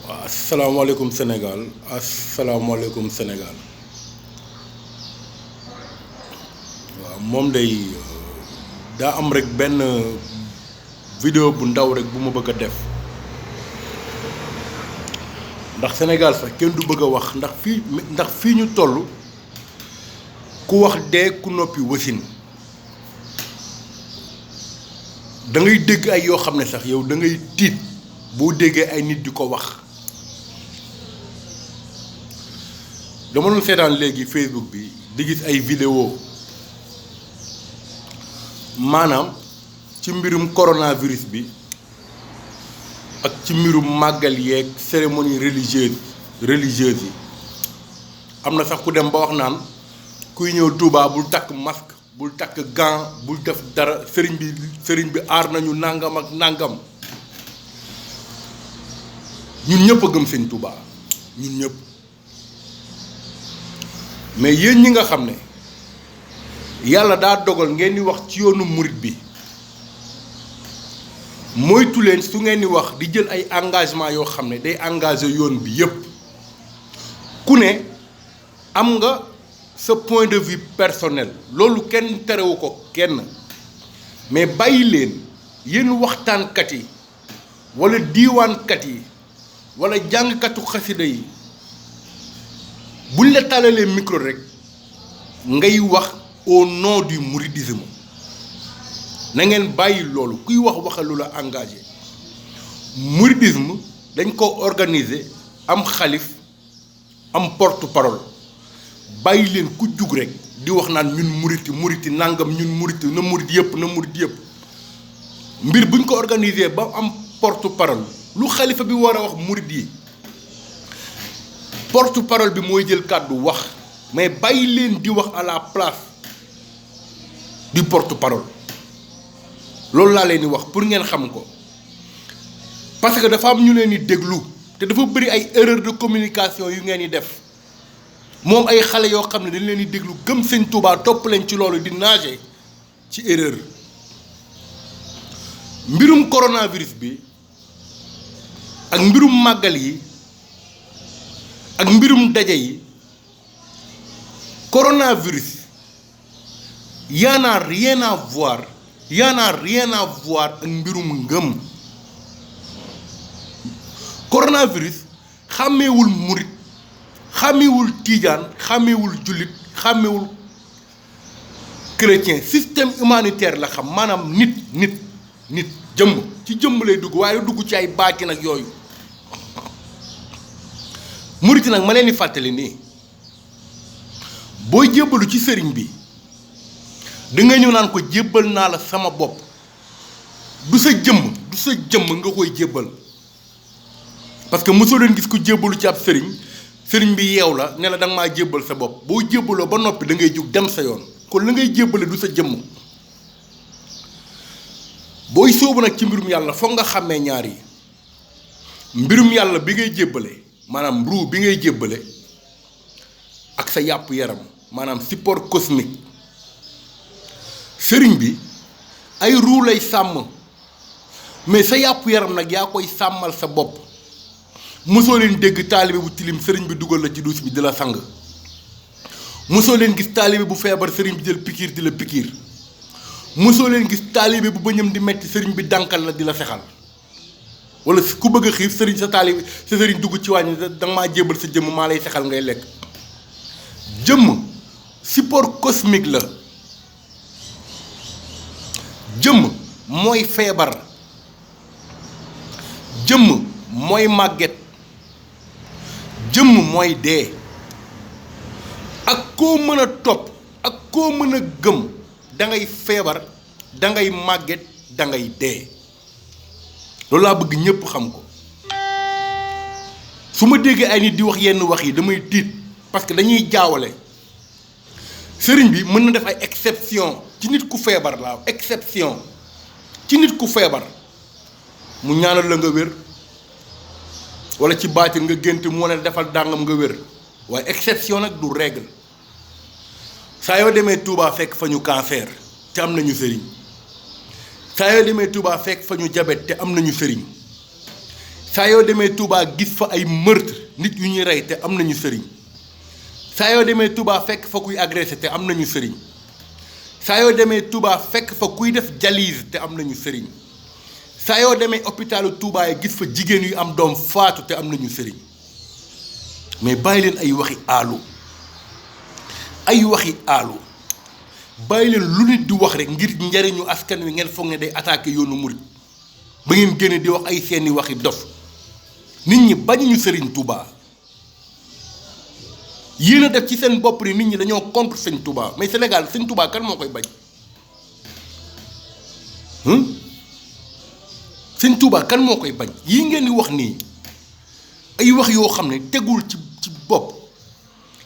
asalaamaaleykum Sénégal asalaamaaleykum Sénégal waaw moom day daa am rek benn vidéo bu ndaw rek bu ma bëgg a def ndax Sénégal sax kenn du bëgg a wax ndax fii ñu toll ku wax dee ku noppi wasin da ngay dégg ay yoo xam ne sax yow da ngay tiit boo déggee ay nit di ko wax. dama doon seetaan léegi Facebook bi di gis ay vidéo maanaam ci mbirum coronavirus bi ak ci mbirum màggal yeeg cérémonie religieuse yi am na sax ku dem ba wax naan kuy ñëw Touba bul takk masque bul takk gant bul def dara sëriñ bi aar nañu nangam ak nangam ñun ñëpp a gëm sëñ Touba ñun ñëpp. mais yéen ñi nga xam ne yàlla daa dogal ngeen di wax ci yoonu murit bi moytu leen su ngeen di wax di jël ay engagement yoo xam ne day engagé yoon bi yépp ku ne am nga sa point de vue personnel loolu kenn terewu ko kenn mais bàyyi leen yéen waxtaankat yi walla diiwaankat yi walla jàngkatu xasida yi buñ la tàllalee micro rek ngay wax au nom du mouridisme na ngeen bàyyi loolu kuy wax waxalu la engagé mouridisme dañ ko organiser am xalif am porte-parole bàyyi leen ku jug rek di wax naan ñun muriti nangam ñun muriti na murit yëpp mbir buñ ko organiser ba am porte-parole lu xalifa bi war a wax murit yi porte-parole bi mooy jël kàddu wax mais bàyyi leen di wax à la place du porte-parole loolu laa leen di wax pour ngeen xam ko parce que dafa am ñu leen di déglu te dafa bëri ay erreur de communication yu ngeen di def moom ay xale yoo xam ne dañ leen di déglu gëm sëñ Touba topp leen ci loolu di nager ci erreur mbirum coronavirus bi ak mbirum màggal yi ak mbirum daje yi coronavirus y en a rien à voir ak mbirum ngëm coronavirus xàmmeewul murit xàmmeewul tiijaan xàmmeewul jullit xàmmeewul chrétien système humanitaire la xam maanaam nit jëmm ci jëmm lay dugg waaye dugg ci ay baati nag yooyu muriti nag ma leen di fàttali nii booy jébbalu ci sëriñ bi da nga ñëw naan ko jébbal naa la sama bopp du sa jëmm nga koy jébbal parce que mosoo leen gis ku jébbalu ci ab sëriñ bi yeew la ne la da nga maa jébbal sa bopp boo jébbaloo ba noppi da ngay jug dem sa yoon kon la ngay jébbale du sa jëmm booy sóobu nag ci mbirum yàlla foog nga xàmmee ñaar yi mbirum yàlla bi ngay jébbale maanaam ruu bi ngay jébbale ak sa yàpp yaram maanaam support cosmique sëriñ bi ay ruu lay sàmm mais sa yàpp yaram nag yaa koy sàmmal sa bopp mosoo leen dégg taalibe bu tilim sëriñ bi dugal la ci duus bi di la sang mosoo leen gis taalibe bu feebar sëriñ bi jël pikiir di la pikiir mosoo leen gis taalibe bu bëñam di metti sëriñ bi dànkal la di la sexal wala ku bëgg a xiif sa sëriñ dugg ci wàññi danga maa jébbal sa jëmm maa lay sexal ngay lekk jëmm support cosmique la jëmm mooy feebar jëmm mooy màgget jëmm mooy dee ak koo mën a topp ak koo mën a gëm dangay feebar dangay màgget dangay dee loolu laa bëgg ñëpp xam ko su ma déggee ay nit di wax yenn wax yi damay tiit parce que dañuy jaawale sëriñ bi mën na def ay exception ci nit ku feebar laa exception ci nit ku feebar mu ñaanal la nga wér walla ci baatin nga gént mu wane defal dàngam nga wér waaye exception nag du règle saa yoo demee Touba fekk fa ñu cancer te am nañu sëriñ saa yoo demee Touba fekk fa ñu jabet te am nañu sëriñ saa yoo demee Touba gis fa ay meurtre nit yu ñuy rey te am nañu sëriñ saa yoo demee Touba fekk fa kuy agressé te am nañu sëriñ saa yoo demee Touba fekk fa kuy def dialyse te am nañu sëriñ saa yoo demee hôpitalu Touba yi gis fa jigéen yu am doom faatu te am nañu sëriñ mais bàyyi leen ay waxi aalu bàyyi leen lu nit di wax rek ngir njariñu askan wi ngeen foog ne day attaqué yoonu murit ba ngeen génne di wax ay seeni waxi dof nit ñi bañuñu sëriñ Touba yéen a def ci seen bopp ni nit ñi dañoo contre sëñ Touba mais Sénégal sëñ Touba kan moo koy bañ sëñ Touba kan moo koy bañ yii ngeen di wax nii ay wax yoo xam ne tegul ci bopp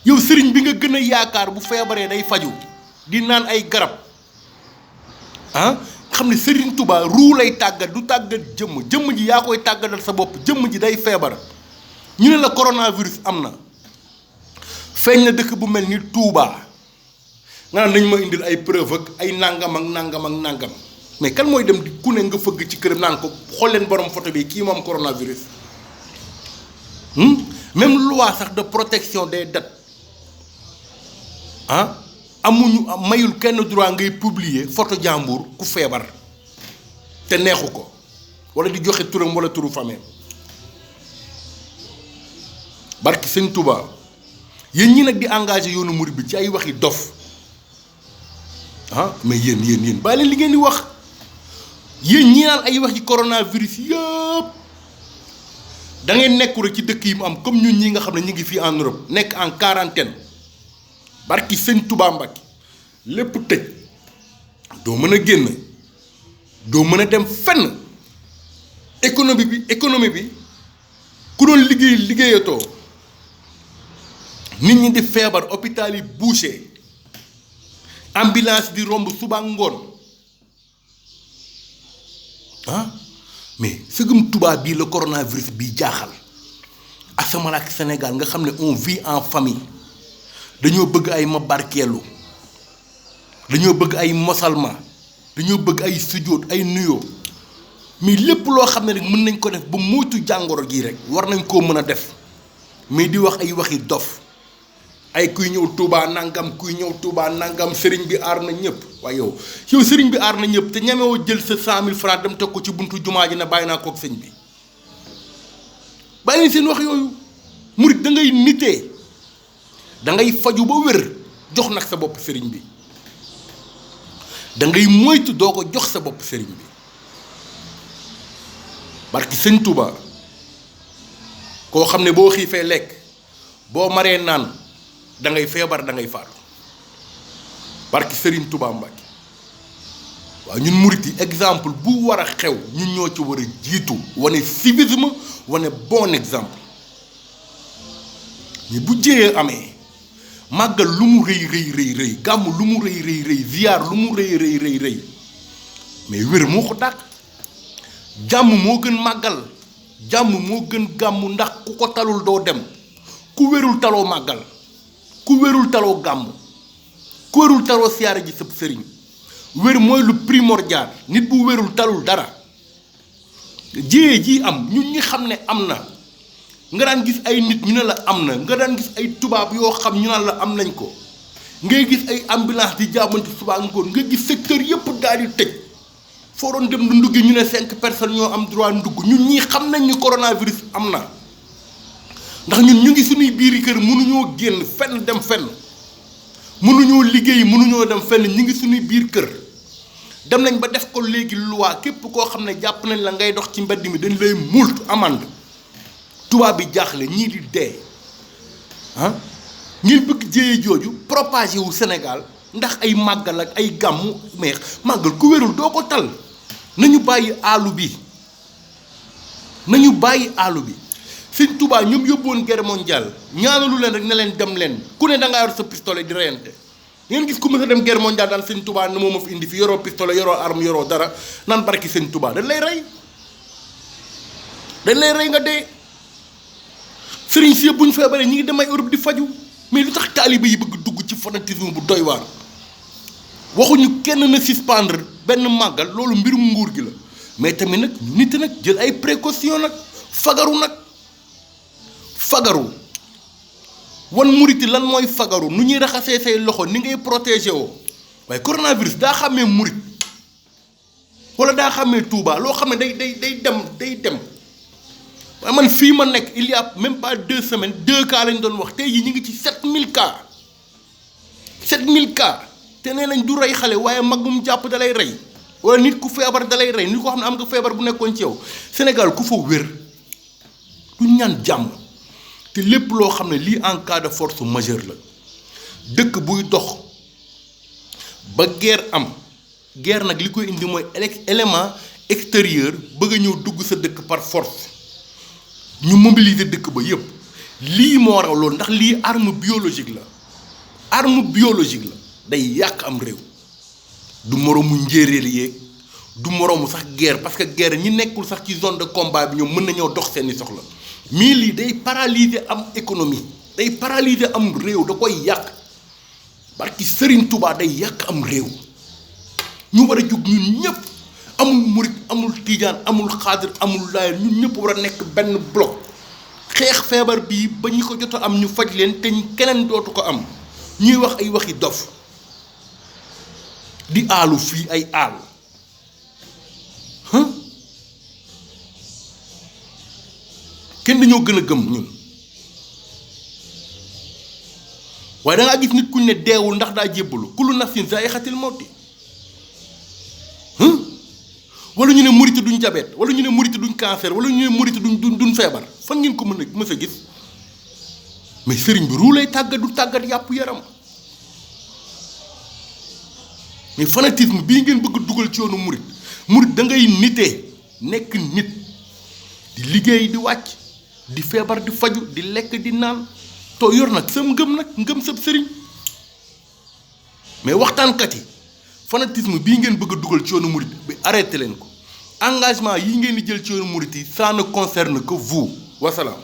yow sëriñ bi nga gën a yaakaar bu feebaree day faju di naan ay garab xam ne sëriñ Touba ruu lay tàggat du tàggat jëmm ji yaa koy tàggatal sa bopp jëmm ji day feebar ñu ne la coronavirus am na feeñ na dëkk bu mel ni Touba nga naan nañ ma indil ay preuve ak ay nangam ak nangam ak nangam mais kan mooy dem di ku ne nga fëgg ci këram naan ko xool leen borom photo bi kii moom coronavirus même loi sax de protection des dates amuñu mayul kenn droit ngay publier photo jàmbur ku feebar te neexu ko wala di joxe turam wala turu famille barki sëñ Touba yéen ñi nag di engagé yoonu murid bi ci ay waxi dof mais yéen bàyyi leen li ngeen di wax yéen ñi naan ay waxi coronavirus yëpp da ngeen nekku rek ci dëkk yi mu am comme ñun ñi nga xam ne ñu ngi fii en Europe nekk en quarantaine barki sëñ Touba Mbacke lépp tëj doo mën a génn doo mën a dem fenn économie bi ku doon liggéeyatoo nit ñi di feebar hôpital yi bouché ambulance di romb suba ngoon mais sëgëm Touba bii la coronavirus bii jaaxal asamala ak Sénégal nga xam ne on vit en famille dañoo bëgg ay ma barkeelu dañoo bëgg ay mosalma dañoo bëgg ay sujjóot ay nuyoo mais lépp loo xam ne rek mën nañ ko def ba moytu jàngoro gii rek war nañ koo mën a def mais di wax ay waxi dof ay kuy ñëw Touba nangam sëriñ bi aar na ñëpp waaye yow sëriñ bi aar na ñëpp te ñamewoo jël sa 100 000 francs dem teg ko ci buntu jumaa ji ne bàyyi naa kook sëñ bi bàyyi seen wax yooyu murit da ngay nitee da ngay faju ba wér jox nag sa bopp sëriñ bi da ngay moytu doo ko jox sa bopp sëriñ bi barki sëñ Touba koo xam ne boo xiifee lekk boo maree naan da ngay feebar da ngay faatu barki sëriñ Touba Mbacke waaw ñun murit yi exemple bu war a xew ñun ñoo ci war a jiitu wane civisme wane bon exemple mais bu jéyee amee màggal lu mu rëy gàmm lu mu rëy ziyaar lu mu rëy mais wér moo ko dàq jàmm moo gën màggal jàmm moo gën gàmm ndax ku ko talul doo dem ku wérul taloo màggal ku wérul taloo gàmm ku wérul taloo siyaare ji sëb sëriñ wér mooy lu primordial nit bu wérul talul dara jéyee ji am ñun ñi xam ne am na nga daan gis ay nit ñu ne la am na nga daan gis ay tubaab yoo xam ñu naan la am nañ ko ngay gis ay ambulance di jaabante suba ngoon nga gis secteur yëpp daal di tëj foo doon dem du nduggi ñu ne 5 personnes ñoo am droit ndugg ñun ñii xam nañ ni coronavirus am na ndax ñun ñu ngi suñuy biiri kër mënuñoo génn fenn dem fenn mënuñoo liggéey mënuñoo dem fenn ñu ngi suñuy biir kër dem nañ ba def ko léegi loi képp koo xam ne jàpp nañ la ngay dox ci mbedd mi dañ lay multu amende tubaab bi jaaxle ñii di dee ngir bëgg jéye jooju propagé wu Sénégal ndax ay màggal ak ay gàmmu mais màggal ku wérul doo ko tal nañu bàyyi aalu bi sëñ Touba ñoom yóbbuwoon guerre mondiale ñaanalu leen rek ne leen dem leen ku ne da ngaa yor sa pistolet di reyante ngeen gis ku mës a dem guerre mondiale daan sëñ Touba ne moo ma fi indi fi yoroo pistolet yoroo arme yoroo dara naan barki sëñ Touba dañ lay rey nga dee sëriñ si yëpp bu ñu feebaree ñi ngi dem ay Europe di faju mais lu tax taalibe yi bëgg dugg ci fanatisme bu doy waar waxuñu kenn na suspendre benn màggal loolu mbirum nguur gi la mais tamit nag nit nag jël ay précaution nag fagaru nag fagaru wan muriti lan mooy fagaru nu ñuy raxasee say loxo ni ngay protégé woo waaye coronavirus daa xàmmee murit wala daa xàmmee Touba loo xam ne day dem waaye man fii ma nekk il y a même pas 2 semaines 2 cas lañ doon wax tey jii ñu ngi ci 7000 cas 7000 cas te nee nañ du rey xale waaye mag mu jàpp da lay rey wala nit ku feebar da lay rey nit ko xam ne am nga feebar bu nekkoon ci yow Sénégal ku fa wér du ñaan jàmm te lépp loo xam ne lii en cas de force majeure la dëkk buy dox ba guerre am guerre nag li koy indi mooy élément extérieur bëgg a ñëw dugg sa dëkk par force ñu mobiliser dëkk ba yépp lii moo raw loolu ndax lii arme biologique la day yàq am réew du moroomu njéeréer yéeg du moroomu sax guerre parce que guerre ñi nekkul sax ci zone de combat bi ñoom mën nañoo dox seeni soxla mais lii day paralyser am économie day paralyser am réew da koy yàq barki Serigne Touba day yàq am réew ñu war a jug ñun ñëpp amul murit amul tijaan amul xaadir amul laayeen ñun ñëpp war a nekk benn bloc xeex feebar bii ba ñi ko jot a am ñu faj leen te keneen dootu ko am ñuy wax ay waxi dof di aalu fii ay aal kenn dañoo gën a gëm ñun waaye da ngaa gis nit kuñ ne deewul ndax daa jébbalu kullu nafsin zaa'iqatul mawti wala ñu ne muriti duñ diabète wala ñu ne muriti duñ cancer wala ñu ne muriti duñ feebar fan ngeen ko mës a gis mais sëriñ bi ruu lay tàggat du tàggat yàpp yaram mais fanatisme bii ngeen bëgg dugal ci yoonu murit da ngay nitee nekk nit di liggéey di wàcc di feebar di faju di lekk di naan too yor nag sam ngëm sab sëriñ mais waxtaankat yi fanatisme bii ngeen bëgg a dugal ci yoonu murit bi arrêté leen ko engagement yi ngeen di jël ci yoonu murit yi ça ne concerne que vous wasalaam